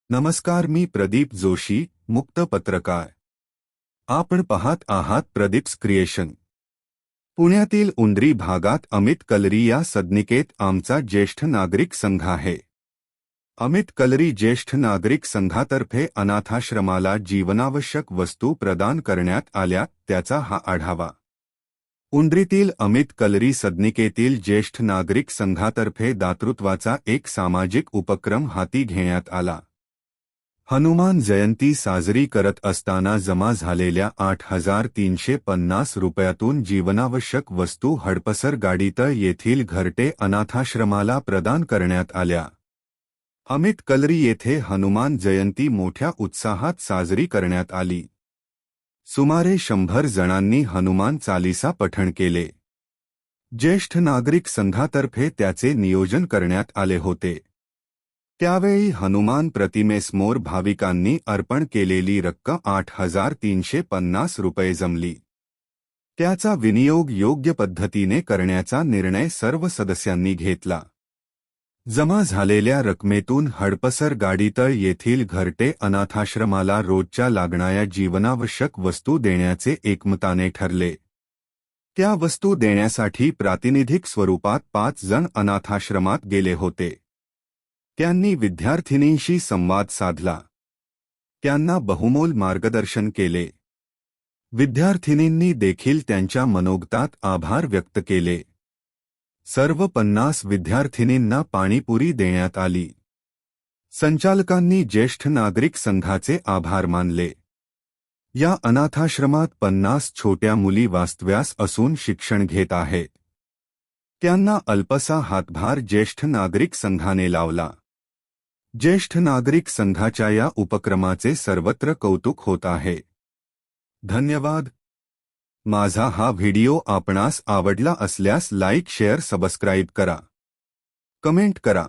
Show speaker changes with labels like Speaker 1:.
Speaker 1: नमस्कार, मी प्रदीप जोशी, मुक्त पत्रकार। आपण पाहत आहात प्रदीप्स क्रिएशन। पुण्यातील उंद्री भागात अमित कलरी या सदनिकेत आमचा ज्येष्ठ नागरिक संघ आहे। अमित कलरी ज्येष्ठ नागरिक संघातर्फे अनाथाश्रमाला जीवनावश्यक वस्तू प्रदान करण्यात आल्या, त्याचा हा आढावा। उंद्रीतील अमित कलरी सदनिकेतील ज्येष्ठ नागरिक संघातर्फे दातृत्वाचा एक सामाजिक उपक्रम हाती घेण्यात आला। हनुमान जयंती साजरी करत असताना जमा झालेल्या 8,350 रुपयातून जीवनावश्यक वस्तू हडपसर गाडीतळ येथील घरटे अनाथाश्रमाला प्रदान करण्यात आल्या। अमित कलरी येथे हनुमान जयंती मोठ्या उत्साहात साजरी करण्यात आली। सुमारे 100 जणांनी हनुमान चालीसा पठण केले। ज्येष्ठ नागरिक संघातर्फे त्याचे नियोजन करण्यात आले होते। त्यावेळी हनुमान प्रतिमेसमोर भाविकांनी अर्पण केलेली रक्कम 8,350 रुपये जमली। त्याचा विनियोग योग्य पद्धतीने करण्याचा निर्णय सर्व सदस्यांनी घेतला। जमा झालेल्या रकमेतून हडपसर गाडीतळ येथील घरटे अनाथाश्रमाला रोजच्या लागणाऱ्या जीवनावश्यक वस्तू देण्याचे एकमताने ठरले। त्या वस्तू देण्यासाठी प्रातिनिधिक स्वरूपात 5 जण अनाथाश्रमात गेले होते। त्यांनी विद्यार्थिनींशी संवाद साधला, त्यांना बहुमोल मार्गदर्शन केले। विद्यार्थिनींनी देखील त्यांच्या मनोगतात आभार व्यक्त केले। सर्व 50 विद्यार्थिनींना पाणीपुरी देण्यात आली। संचालकांनी ज्येष्ठ नागरिक संघाचे आभार मानले। या अनाथाश्रमात 50 छोट्या मुली वास्तव्यास असून शिक्षण घेत आहेत। त्यांना अल्पसा हातभार ज्येष्ठ नागरिक संघाने लावला। ज्येष्ठ नागरिक संघाच्या या उपक्रमाचे सर्वत्र कौतुक होत आहे। धन्यवाद। माझा हा व्हिडिओ आपणास आवडला असल्यास लाईक, शेअर, सबस्क्राईब करा, कमेंट करा।